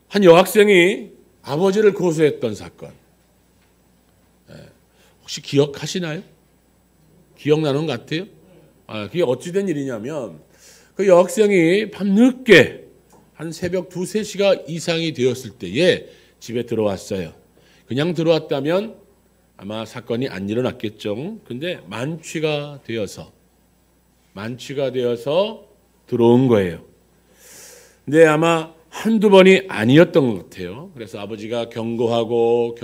한 여학생이 아버지를 고소했던 사건. 혹시 기억하시나요? 기억나는 것 같아요? 그게 어찌된 일이냐면 그 여학생이 밤늦게 한 새벽 2, 3시가 이상이 되었을 때에 집에 들어왔어요. 그냥 들어왔다면 아마 사건이 안 일어났겠죠. 근데 만취가 되어서 들어온 거예요. 근데 아마 한두 번이 아니었던 것 같아요. 그래서 아버지가 경고하고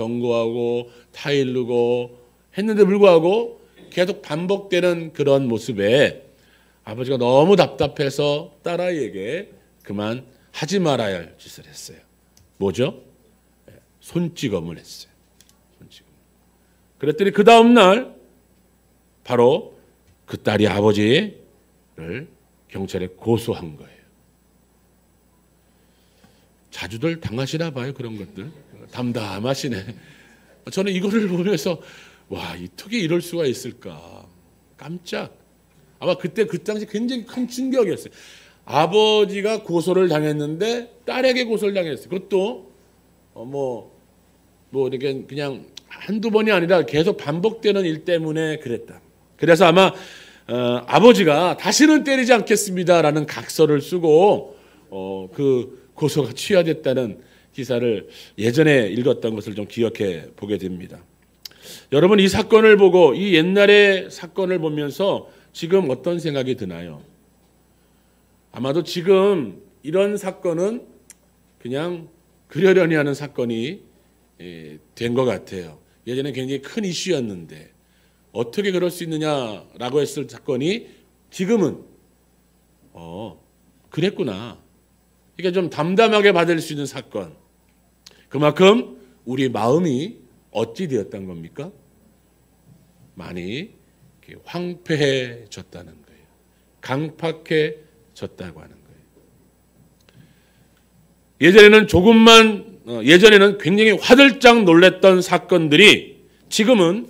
타일르고 했는데 불구하고 계속 반복되는 그런 모습에 아버지가 너무 답답해서 딸아이에게 그만 하지 말아야 할 짓을 했어요. 뭐죠? 손찌검을 했어요. 손찌검. 그랬더니 그 다음 날 바로 그 딸이 아버지를 경찰에 고소한 거예요. 자주들 당하시나 봐요, 그런 것들. 담담하시네. 저는 이거를 보면서 와, 어떻게 이럴 수가 있을까. 깜짝. 아마 그때 그 당시 굉장히 큰 충격이었어요. 아버지가 고소를 당했는데 딸에게 고소를 당했어요. 그것도 이렇게 그냥 한두 번이 아니라 계속 반복되는 일 때문에 그랬다. 그래서 아마 아버지가 다시는 때리지 않겠습니다라는 각서를 쓰고 그 고소가 취하됐다는 기사를 예전에 읽었던 것을 좀 기억해 보게 됩니다. 여러분, 이 사건을 보고 이 옛날의 사건을 보면서 지금 어떤 생각이 드나요? 아마도 지금 이런 사건은 그냥 그러려니 하는 사건이 된 것 같아요. 예전에 굉장히 큰 이슈였는데 어떻게 그럴 수 있느냐라고 했을 사건이 지금은 그랬구나. 그러니까 좀 담담하게 받을 수 있는 사건. 그만큼 우리 마음이 어찌 되었던 겁니까? 많이 황폐해졌다는 거예요. 강팍해졌다고 하는 거예요. 예전에는 굉장히 화들짝 놀랐던 사건들이 지금은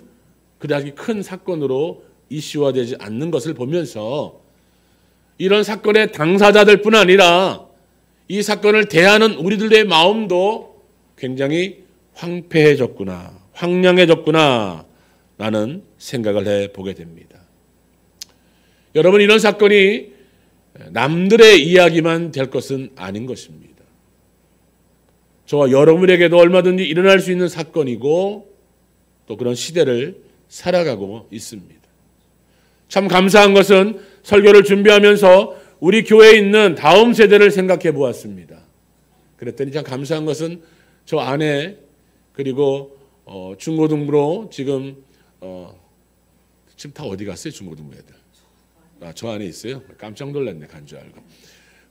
그다지 큰 사건으로 이슈화되지 않는 것을 보면서 이런 사건의 당사자들뿐 아니라 이 사건을 대하는 우리들의 마음도 굉장히 황폐해졌구나, 황량해졌구나 라는 생각을 해보게 됩니다. 여러분, 이런 사건이 남들의 이야기만 될 것은 아닌 것입니다. 저와 여러분에게도 얼마든지 일어날 수 있는 사건이고 또 그런 시대를 살아가고 있습니다. 참 감사한 것은 설교를 준비하면서 우리 교회에 있는 다음 세대를 생각해 보았습니다. 그랬더니 참 감사한 것은 저 아내 그리고 중고등부로 지금 다 어디 갔어요? 중고등부 애들. 저 안에 있어요? 깜짝 놀랐네. 간 줄 알고.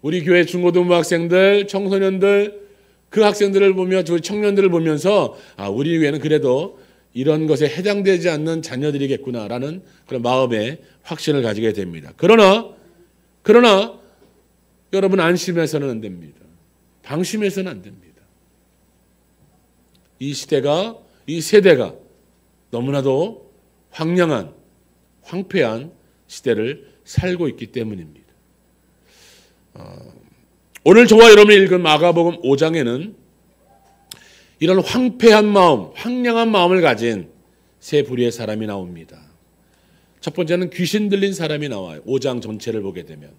우리 교회 중고등부 학생들, 청소년들, 그 학생들을 보며 저 청년들을 보면서 우리 교회는 그래도 이런 것에 해당되지 않는 자녀들이겠구나라는 그런 마음의 확신을 가지게 됩니다. 그러나 여러분, 안심해서는 안 됩니다. 방심해서는 안 됩니다. 이 시대가, 이 세대가 너무나도 황량한, 황폐한 시대를 살고 있기 때문입니다. 오늘 저와 여러분이 읽은 마가복음 5장에는 이런 황폐한 마음, 황량한 마음을 가진 세 부류의 사람이 나옵니다. 첫 번째는 귀신 들린 사람이 나와요. 5장 전체를 보게 되면.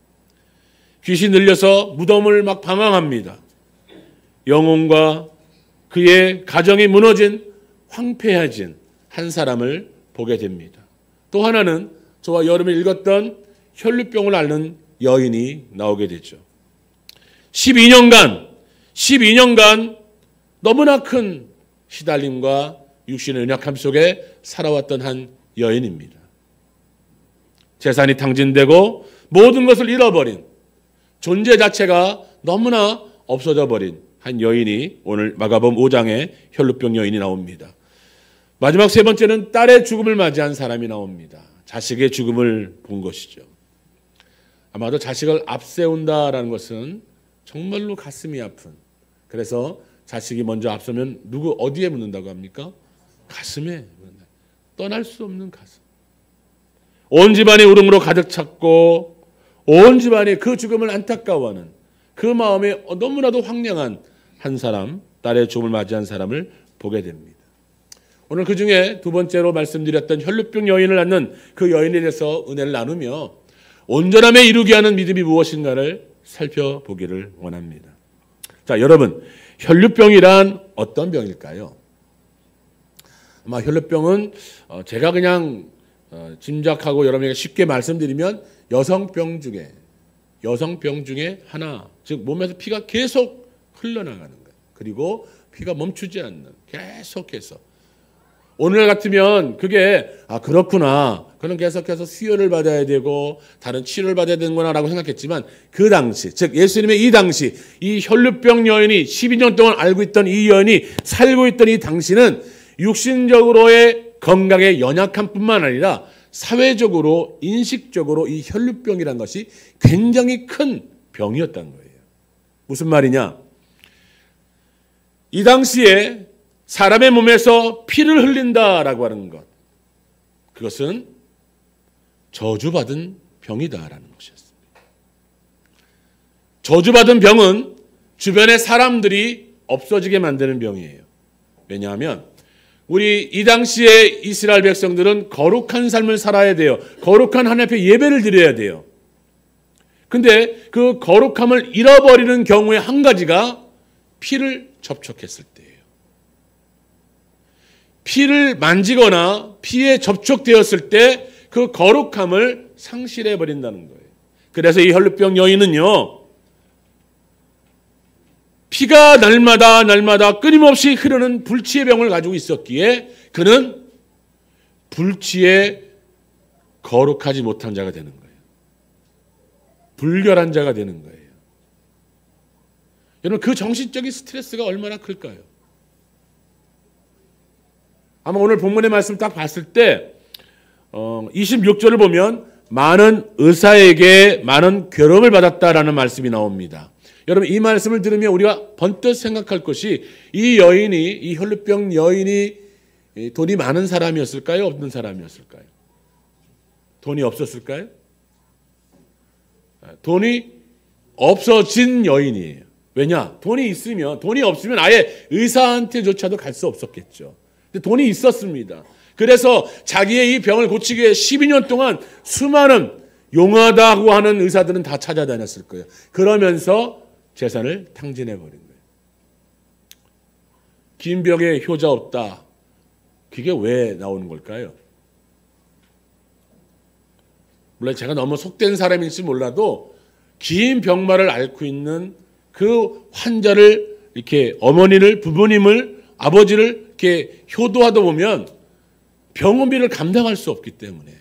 귀신 들려서 무덤을 막 방황합니다. 영혼과 그의 가정이 무너진 황폐해진 한 사람을 보게 됩니다. 또 하나는 저와 여러분이 읽었던 혈루병을 앓는 여인이 나오게 되죠. 12년간 너무나 큰 시달림과 육신의 연약함 속에 살아왔던 한 여인입니다. 재산이 탕진되고 모든 것을 잃어버린 존재 자체가 너무나 없어져 버린 한 여인이 오늘 마가복음 5장에 혈루병 여인이 나옵니다. 마지막 세 번째는 딸의 죽음을 맞이한 사람이 나옵니다. 자식의 죽음을 본 것이죠. 아마도 자식을 앞세운다라는 것은 정말로 가슴이 아픈, 그래서 자식이 먼저 앞서면 어디에 묻는다고 합니까? 가슴에 묻는다. 떠날 수 없는 가슴. 온 집안이 울음으로 가득 찼고 온 집안이 그 죽음을 안타까워하는 그 마음에 너무나도 황량한 한 사람, 딸의 죽음을 맞이한 사람을 보게 됩니다. 오늘 그 중에 두 번째로 말씀드렸던 혈루병 여인을 낳는 그 여인에 대해서 은혜를 나누며 온전함에 이루게 하는 믿음이 무엇인가를 살펴보기를 원합니다. 자, 여러분, 혈루병이란 어떤 병일까요? 아마 혈루병은 제가 그냥 짐작하고 여러분에게 쉽게 말씀드리면 여성병 중에 하나, 즉 몸에서 피가 계속 흘러나가는 거예요. 그리고 피가 멈추지 않는, 계속해서. 오늘 같으면 그게 그렇구나, 그럼 계속해서 수혈을 받아야 되고 다른 치료를 받아야 되는구나 라고 생각했지만, 그 당시, 즉 예수님의 이 당시 이 혈루병 여인이 12년 동안 알고 있던 이 여인이 살고 있던 이 당시는 육신적으로의 건강에 연약한 뿐만 아니라 사회적으로, 인식적으로 이 혈루병이라는 것이 굉장히 큰 병이었다는 거예요. 무슨 말이냐? 이 당시에 사람의 몸에서 피를 흘린다라고 하는 것, 그것은 저주받은 병이다라는 것이었습니다. 저주받은 병은 주변의 사람들이 없어지게 만드는 병이에요. 왜냐하면 우리 이 당시에 이스라엘 백성들은 거룩한 삶을 살아야 돼요. 거룩한 하나님 앞에 예배를 드려야 돼요. 근데 그 거룩함을 잃어버리는 경우의 한 가지가 피를 접촉했을 때예요. 피를 만지거나 피에 접촉되었을 때 그 거룩함을 상실해 버린다는 거예요. 그래서 이 혈루병 여인은요, 피가 날마다 끊임없이 흐르는 불치의 병을 가지고 있었기에 그는 불치에 거룩하지 못한 자가 되는 거예요. 불결한 자가 되는 거예요. 여러분, 그 정신적인 스트레스가 얼마나 클까요? 아마 오늘 본문의 말씀 딱 봤을 때 26절을 보면 많은 의사에게 많은 괴로움을 받았다라는 말씀이 나옵니다. 여러분, 이 말씀을 들으면 우리가 번뜩 생각할 것이, 이 여인이, 이 혈루병 여인이 돈이 많은 사람이었을까요? 없는 사람이었을까요? 돈이 없었을까요? 돈이 없어진 여인이에요. 왜냐? 돈이 없으면 아예 의사한테조차도 갈 수 없었겠죠. 근데 돈이 있었습니다. 그래서 자기의 이 병을 고치기 위해 12년 동안 수많은 용하다고 하는 의사들은 다 찾아다녔을 거예요. 그러면서 재산을 탕진해버린 거예요. 긴 병에 효자 없다. 그게 왜 나오는 걸까요? 물론 제가 너무 속된 사람일지 몰라도 긴 병마를 앓고 있는 그 환자를 이렇게 어머니를, 부모님을, 아버지를 이렇게 효도하다 보면 병원비를 감당할 수 없기 때문에,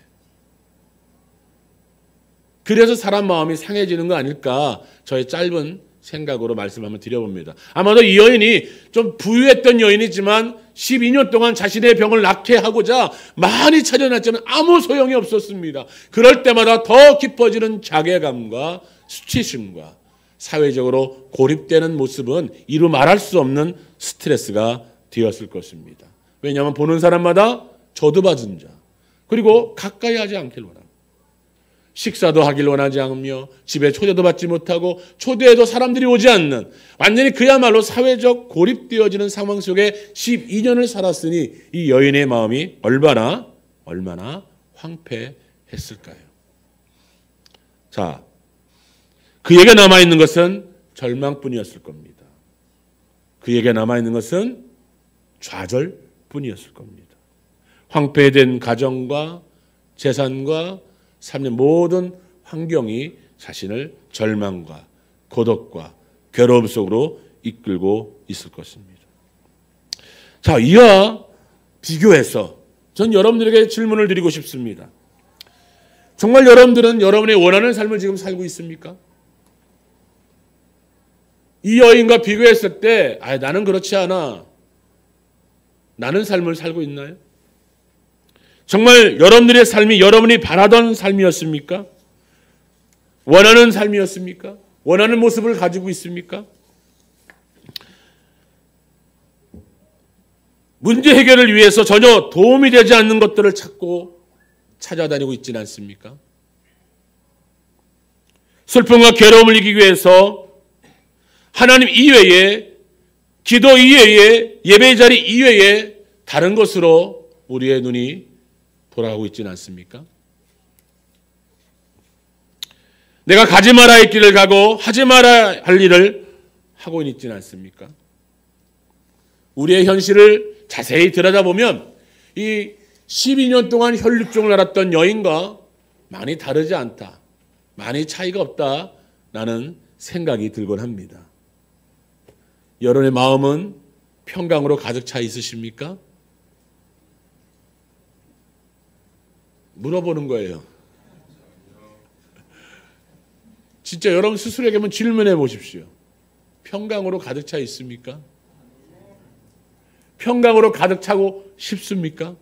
그래서 사람 마음이 상해지는 거 아닐까, 저의 짧은 생각으로 말씀 한번 드려봅니다. 아마도 이 여인이 좀 부유했던 여인이지만 12년 동안 자신의 병을 낫게 하고자 많이 찾아놨지만 아무 소용이 없었습니다. 그럴 때마다 더 깊어지는 자괴감과 수치심과 사회적으로 고립되는 모습은 이루 말할 수 없는 스트레스가 되었을 것입니다. 왜냐하면 보는 사람마다 저주받은 자, 그리고 가까이 하지 않길 원합니다. 식사도 하길 원하지 않으며 집에 초대도 받지 못하고 초대해도 사람들이 오지 않는, 완전히 그야말로 사회적 고립되어지는 상황 속에 12년을 살았으니 이 여인의 마음이 얼마나 황폐했을까요? 자, 그에게 남아있는 것은 절망뿐이었을 겁니다. 그에게 남아있는 것은 좌절뿐이었을 겁니다. 황폐된 가정과 재산과 삶의 모든 환경이 자신을 절망과 고독과 괴로움 속으로 이끌고 있을 것입니다. 자, 이와 비교해서 전 여러분들에게 질문을 드리고 싶습니다. 정말 여러분들은 여러분의 원하는 삶을 지금 살고 있습니까? 이 여인과 비교했을 때 나는 그렇지 않아, 나는 삶을 살고 있나요? 정말 여러분들의 삶이 여러분이 바라던 삶이었습니까? 원하는 삶이었습니까? 원하는 모습을 가지고 있습니까? 문제 해결을 위해서 전혀 도움이 되지 않는 것들을 찾고 찾아다니고 있지는 않습니까? 슬픔과 괴로움을 이기기 위해서 하나님 이외에, 기도 이외에, 예배 자리 이외에 다른 것으로 우리의 눈이 돌아가고 있지는 않습니까? 내가 가지 말아야 할 길을 가고 하지 말아야 할 일을 하고 있지는 않습니까? 우리의 현실을 자세히 들여다보면 이 12년 동안 혈육종을 앓았던 여인과 많이 다르지 않다, 많이 차이가 없다라는 생각이 들곤 합니다. 여러분의 마음은 평강으로 가득 차 있으십니까? 물어보는 거예요. 진짜 여러분 스스로에게 한번 질문해 보십시오. 평강으로 가득 차 있습니까? 평강으로 가득 차고 싶습니까?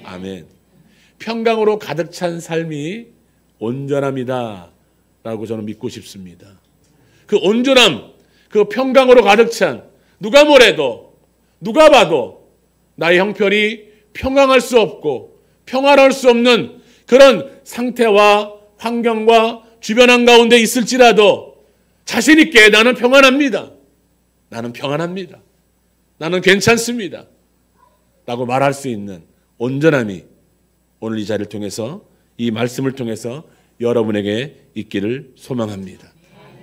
아멘. 평강으로 가득 찬 삶이 온전함이다 라고 저는 믿고 싶습니다. 그 온전함, 그 평강으로 가득 찬, 누가 뭐래도, 누가 봐도 나의 형편이 평강할 수 없고 평화로울 수 없는 그런 상태와 환경과 주변 한가운데 있을지라도 자신 있게 나는 평안합니다. 나는 평안합니다. 나는 괜찮습니다. 라고 말할 수 있는 온전함이 오늘 이 자리를 통해서, 이 말씀을 통해서 여러분에게 있기를 소망합니다.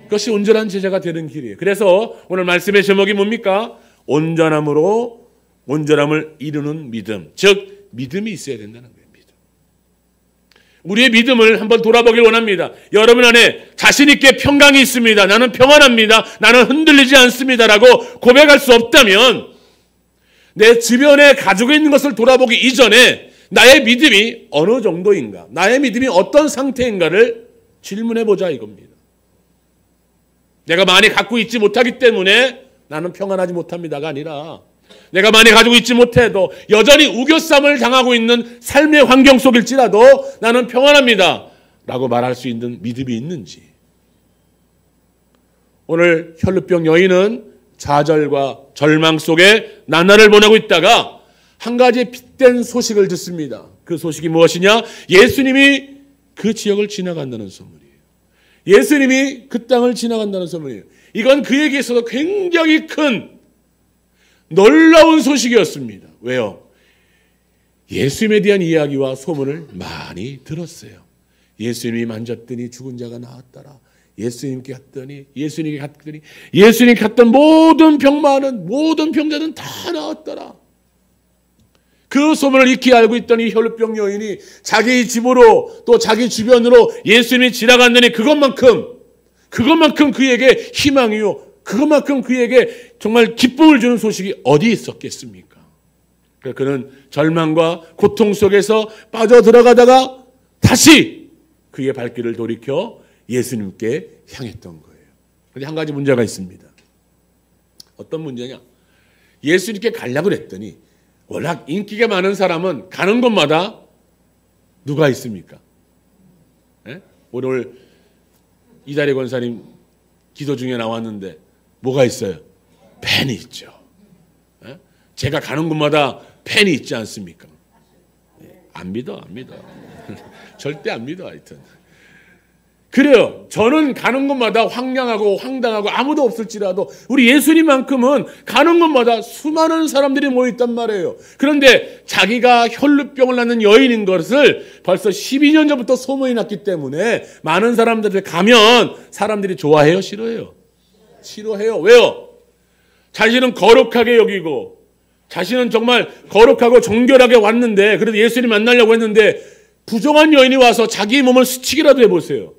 그것이 온전한 제자가 되는 길이에요. 그래서 오늘 말씀의 제목이 뭡니까? 온전함으로 온전함을 이루는 믿음. 즉 믿음이 있어야 된다는 거예요. 믿음. 우리의 믿음을 한번 돌아보길 원합니다. 여러분 안에 자신 있게 평강이 있습니다. 나는 평안합니다. 나는 흔들리지 않습니다라고 고백할 수 없다면 내 주변에 가지고 있는 것을 돌아보기 이전에 나의 믿음이 어느 정도인가, 나의 믿음이 어떤 상태인가를 질문해보자 이겁니다. 내가 많이 갖고 있지 못하기 때문에 나는 평안하지 못합니다가 아니라 내가 많이 가지고 있지 못해도 여전히 우겨쌈을 당하고 있는 삶의 환경 속일지라도 나는 평안합니다 라고 말할 수 있는 믿음이 있는지. 오늘 혈루병 여인은 좌절과 절망 속에 나날을 보내고 있다가 한 가지 핏된 소식을 듣습니다. 그 소식이 무엇이냐? 예수님이 그 지역을 지나간다는 소문이에요. 예수님이 그 땅을 지나간다는 소문이에요. 이건 그에게 있어서 굉장히 큰 놀라운 소식이었습니다. 왜요? 예수님에 대한 이야기와 소문을 많이 들었어요. 예수님이 만졌더니 죽은 자가 나았더라. 예수님께 갔더니 예수님이 갔던 모든 병마는, 모든 병자는 다 나았더라. 그 소문을 익히 알고 있던 이 혈루병 여인이 자기 집으로 또 자기 주변으로 예수님이 지나갔더니 그것만큼 그에게 희망이요, 그것만큼 그에게 정말 기쁨을 주는 소식이 어디 있었겠습니까? 그는 절망과 고통 속에서 빠져들어가다가 다시 그의 발길을 돌이켜 예수님께 향했던 거예요. 그런데 한 가지 문제가 있습니다. 어떤 문제냐? 예수님께 가려고 했더니 워낙 인기가 많은 사람은 가는 곳마다 누가 있습니까? 예? 오늘 이다리 권사님 기도 중에 나왔는데 뭐가 있어요? 팬이 있죠. 예? 제가 가는 곳마다 팬이 있지 않습니까? 예, 안 믿어. 절대 안 믿어. 하여튼 그래요. 저는 가는 곳마다 황량하고 황당하고 아무도 없을지라도 우리 예수님만큼은 가는 곳마다 수많은 사람들이 모여있단 말이에요. 그런데 자기가 혈루병을 낳는 여인인 것을 벌써 12년 전부터 소문이 났기 때문에 많은 사람들이 가면 사람들이 좋아해요? 싫어해요? 싫어해요. 왜요? 자신은 거룩하게 여기고 자신은 정말 거룩하고 정결하게 왔는데, 그래도 예수님 만나려고 했는데 부정한 여인이 와서 자기 몸을 스치기라도 해보세요.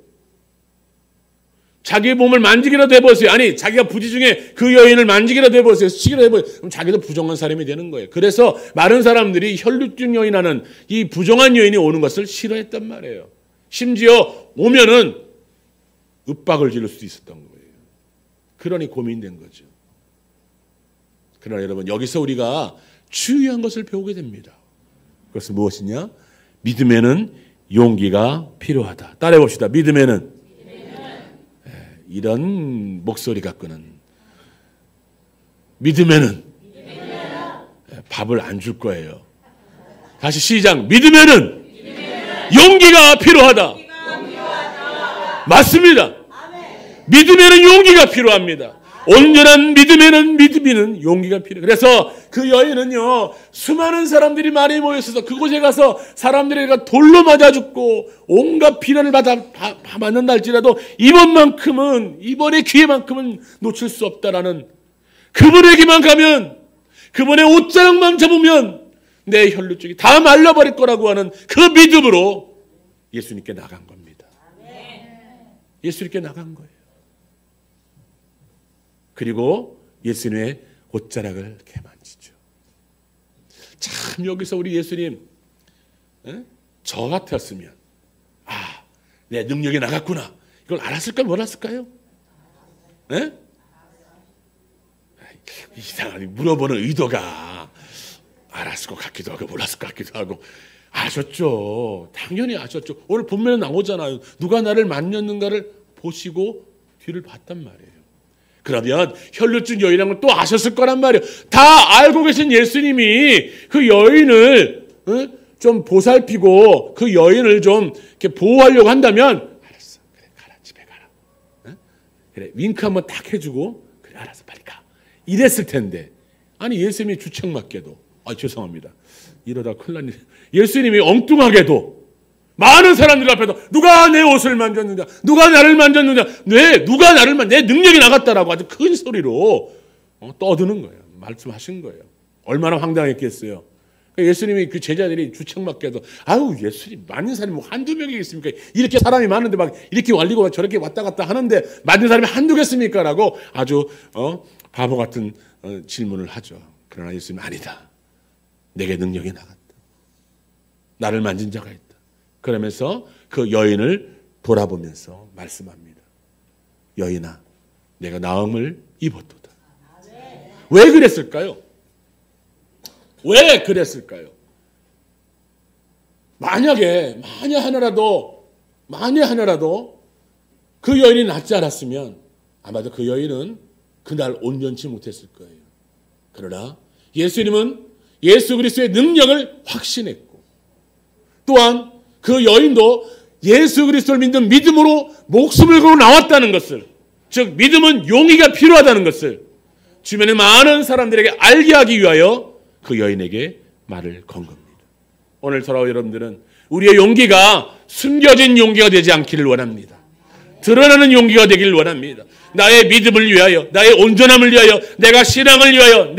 자기 몸을 만지기라도 해보세요. 아니, 자기가 부지 중에 그 여인을 만지기라도 해보세요. 스치기라도 해보세요. 그럼 자기도 부정한 사람이 되는 거예요. 그래서 많은 사람들이 혈루증 여인하는 이 부정한 여인이 오는 것을 싫어했단 말이에요. 심지어 오면은 윽박을 지를 수도 있었던 거예요. 그러니 고민된 거죠. 그러나 여러분, 여기서 우리가 중요한 것을 배우게 됩니다. 그것은 무엇이냐? 믿음에는 용기가 필요하다. 따라해 봅시다. 믿음에는 이런 목소리 갖고는 믿음에는 밥을 안 줄 거예요. 다시 시작. 믿음에는 용기가 필요하다. 맞습니다. 믿음에는 용기가 필요합니다. 온전한 믿음에는 믿음이는 용기가 필요해요. 그래서 그 여인은요, 수많은 사람들이 많이 모였어서 그곳에 가서 사람들이 돌로 맞아 죽고 온갖 비난을 받는다 할지라도 이번의 기회만큼은 놓칠 수 없다라는, 그분에게만 가면, 그분의 옷자락만 잡으면 내 혈루증이 다 말라버릴 거라고 하는 그 믿음으로 예수님께 나간 겁니다. 예수님께 나간 거예요. 그리고 예수님의 옷자락을 이렇게 만지죠. 참 여기서 우리 예수님, 저 같았으면 내 능력이 나갔구나, 이걸 알았을까요? 몰랐을까요? 이상하게 물어보는 의도가 알았을 것 같기도 하고 몰랐을 것 같기도 하고. 아셨죠. 당연히 아셨죠. 오늘 본문에 나오잖아요. 누가 나를 만졌는가를 보시고 뒤를 봤단 말이에요. 그러면 혈루증 여인은 또 아셨을 거란 말이에요. 다 알고 계신 예수님이 그 여인을 좀 보살피고 그 여인을 좀 이렇게 보호하려고 한다면, 알았어, 그래 가라, 집에 가라. 그래 윙크 한번 딱 해주고, 그래 알았어 빨리 가, 이랬을 텐데, 아니 예수님이 주책맞게도, 죄송합니다, 이러다 큰일 난 일, 예수님이 엉뚱하게도 많은 사람들 앞에서 누가 내 옷을 만졌느냐, 누가 나를 만졌느냐, 누가 나를 내 능력이 나갔다라고 아주 큰 소리로 떠드는 거예요. 말씀하신 거예요. 얼마나 황당했겠어요. 예수님이 그 제자들이 주책맞게도, 예수님 많은 사람이 한두 명이겠습니까? 이렇게 사람이 많은데 막 이렇게 wal리고 저렇게 왔다 갔다 하는데 많은 사람이 한두 개겠습니까? 라고 아주 바보 같은 질문을 하죠. 그러나 예수님은 아니다. 내게 능력이 나갔다. 나를 만진 자가 있다. 그러면서 그 여인을 돌아보면서 말씀합니다. 여인아, 내가 나음을 입었도다. 왜 그랬을까요? 왜 그랬을까요? 만약에 하나라도 그 여인이 낫지 않았으면 아마도 그 여인은 그날 온전치 못했을 거예요. 그러나 예수님은 예수 그리스도의 능력을 확신했고, 또한 그 여인도 예수 그리스도를 믿는 믿음으로 목숨을 걸고 나왔다는 것을, 즉 믿음은 용기가 필요하다는 것을 주변의 많은 사람들에게 알게 하기 위하여 그 여인에게 말을 건 겁니다. 오늘 저와 여러분들은 우리의 용기가 숨겨진 용기가 되지 않기를 원합니다. 드러나는 용기가 되기를 원합니다. 나의 믿음을 위하여, 나의 온전함을 위하여, 내가 신앙을 위하여,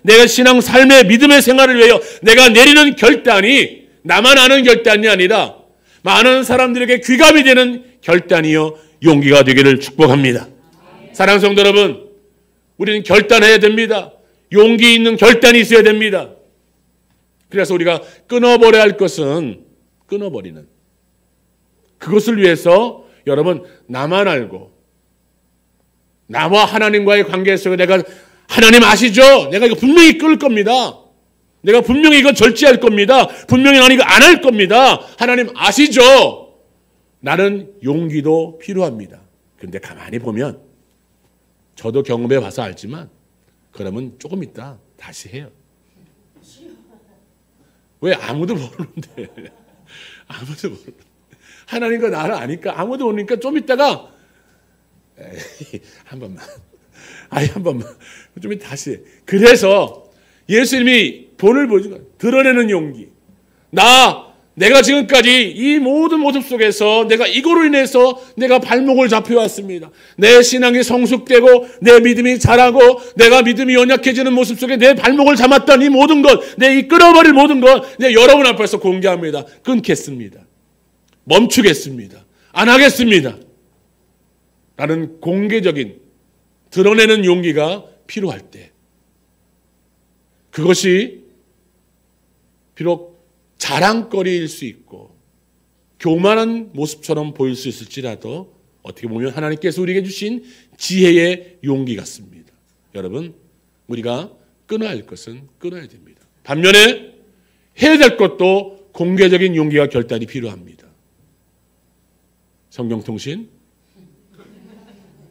내가 신앙 삶의 믿음의 생활을 위하여 내가 내리는 결단이 나만 아는 결단이 아니라 많은 사람들에게 귀감이 되는 결단이요 용기가 되기를 축복합니다. 사랑하는 성도 여러분, 우리는 결단해야 됩니다. 용기 있는 결단이 있어야 됩니다. 그래서 우리가 끊어버려야 할 것은 끊어버리는, 그것을 위해서 여러분, 나만 알고 나와 하나님과의 관계 속에 내가, 하나님 아시죠? 내가 이거 분명히 끊을 겁니다. 내가 분명히 이거 절제할 겁니다. 분명히 나는 이거 안 할 겁니다. 하나님 아시죠? 나는 용기도 필요합니다. 그런데 가만히 보면, 저도 경험해 봐서 알지만, 그러면 조금 있다 다시 해요. 왜? 아무도 모르는데. 아무도 모르는데. 하나님과 나를 아니까 아무도 모르니까 좀 있다가 한 번만, 한 번만, 좀 이따 다시 해. 그래서 예수님이 본을 보여준 거예요. 드러내는 용기. 내가 지금까지 이 모든 모습 속에서 내가 이거로 인해서 내가 발목을 잡혀왔습니다. 내 신앙이 성숙되고 내 믿음이 자라고 내가 믿음이 연약해지는 모습 속에 내 발목을 잡았던 이 모든 것, 내 이 끊어버릴 모든 것, 내 여러분 앞에서 공개합니다. 끊겠습니다. 멈추겠습니다. 안 하겠습니다. 라는 공개적인 드러내는 용기가 필요할 때, 그것이 비록 자랑거리일 수 있고 교만한 모습처럼 보일 수 있을지라도 어떻게 보면 하나님께서 우리에게 주신 지혜의 용기 같습니다. 여러분, 우리가 끊어야 할 것은 끊어야 됩니다. 반면에 해야 될 것도 공개적인 용기와 결단이 필요합니다. 성경통신,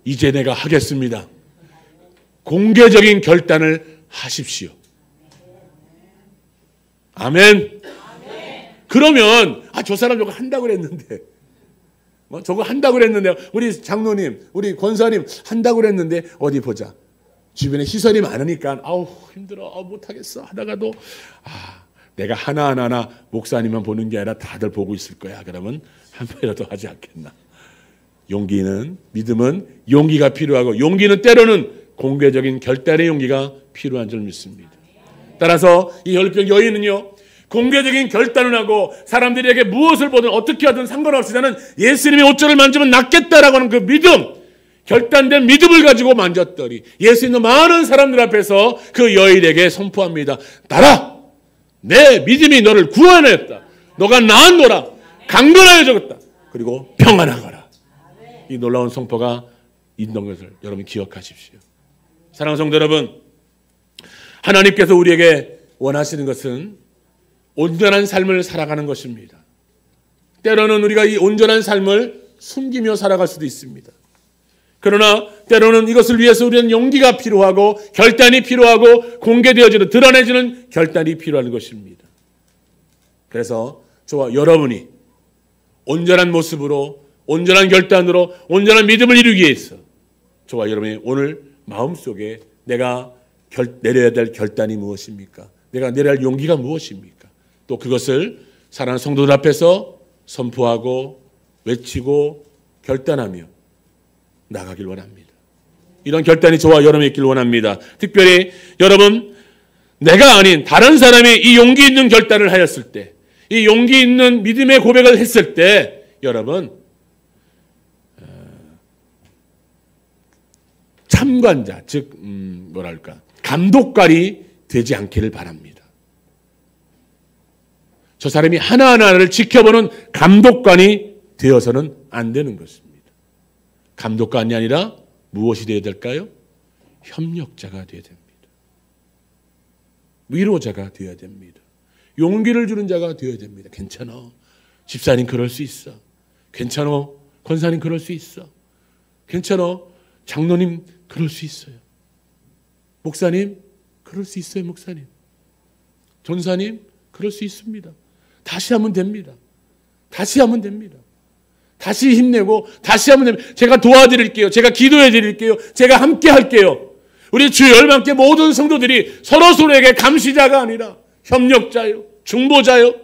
이제 내가 하겠습니다. 공개적인 결단을 하십시오. 아멘. 그러면 저 사람 저거 한다고 그랬는데 저거 한다고 그랬는데, 우리 장로님, 우리 권사님 한다고 그랬는데 어디 보자. 주변에 시선이 많으니까 아우 힘들어, 못하겠어 하다가도 내가 하나하나 목사님만 보는 게 아니라 다들 보고 있을 거야. 그러면 한 번이라도 하지 않겠나. 용기는, 믿음은 용기가 필요하고, 용기는 때로는 공개적인 결단의 용기가 필요한 줄 믿습니다. 따라서 이 혈병 여인은요, 공개적인 결단을 하고 사람들에게 무엇을 보든 어떻게 하든 상관없이 나는 예수님의 옷자를 만지면 낫겠다라고 하는 그 믿음, 결단된 믿음을 가지고 만졌더니 예수님은 많은 사람들 앞에서 그 여인에게 선포합니다. 나라, 내 믿음이 너를 구원했다. 너가 나았노라. 강건하여 적었다. 그리고 평안하거라. 이 놀라운 선포가 있는 것을 여러분 기억하십시오. 사랑하는 성도 여러분, 하나님께서 우리에게 원하시는 것은 온전한 삶을 살아가는 것입니다. 때로는 우리가 이 온전한 삶을 숨기며 살아갈 수도 있습니다. 그러나 때로는 이것을 위해서 우리는 용기가 필요하고 결단이 필요하고 공개되어지는, 드러내지는 결단이 필요한 것입니다. 그래서 저와 여러분이 온전한 모습으로, 온전한 결단으로, 온전한 믿음을 이루기 위해서 저와 여러분이 오늘 마음속에 내가 내려야 될 결단이 무엇입니까? 내가 내려야 할 용기가 무엇입니까? 또 그것을 사랑하는 성도들 앞에서 선포하고 외치고 결단하며 나가길 원합니다. 이런 결단이 저와 여러분이 있길 원합니다. 특별히 여러분, 내가 아닌 다른 사람이 이 용기 있는 결단을 하였을 때, 이 용기 있는 믿음의 고백을 했을 때 여러분 참관자, 즉 감독관이 되지 않기를 바랍니다. 저 사람이 하나하나를 지켜보는 감독관이 되어서는 안 되는 것입니다. 감독관이 아니라 무엇이 되어야 될까요? 협력자가 되어야 됩니다. 위로자가 되어야 됩니다. 용기를 주는 자가 되어야 됩니다. 괜찮아. 집사님 그럴 수 있어. 괜찮아. 권사님 그럴 수 있어. 괜찮아. 장로님 그럴 수 있어요. 목사님 그럴 수 있어요. 목사님. 전사님 그럴 수 있습니다. 다시 하면 됩니다. 다시 하면 됩니다. 다시 힘내고 다시 하면 됩니다. 제가 도와드릴게요. 제가 기도해 드릴게요. 제가 함께 할게요. 우리 주 열방께 모든 성도들이 서로에게 감시자가 아니라 협력자요, 중보자요,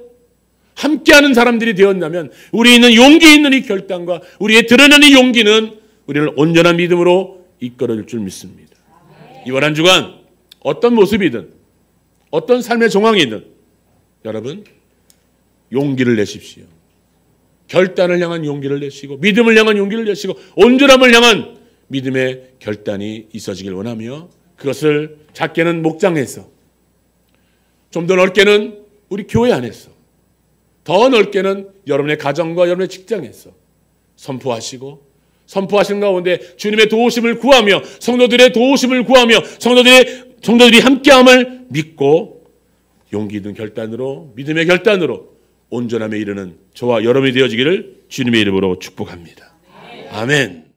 함께하는 사람들이 되었다면 우리 있는 용기 있는 이 결단과 우리의 드러내는 용기는 우리를 온전한 믿음으로 이끌어줄 줄 믿습니다. 이번 한 주간 어떤 모습이든 어떤 삶의 정황이든 여러분 용기를 내십시오. 결단을 향한 용기를 내시고 믿음을 향한 용기를 내시고 온전함을 향한 믿음의 결단이 있어지길 원하며 그것을 작게는 목장에서 좀 더 넓게는 우리 교회 안에서 더 넓게는 여러분의 가정과 여러분의 직장에서 선포하시고 선포하시는 가운데 주님의 도우심을 구하며 성도들의 도우심을 구하며 성도들이 함께함을 믿고 용기 있는 결단으로 믿음의 결단으로 온전함에 이르는 저와 여러분이 되어지기를 주님의 이름으로 축복합니다. 아멘.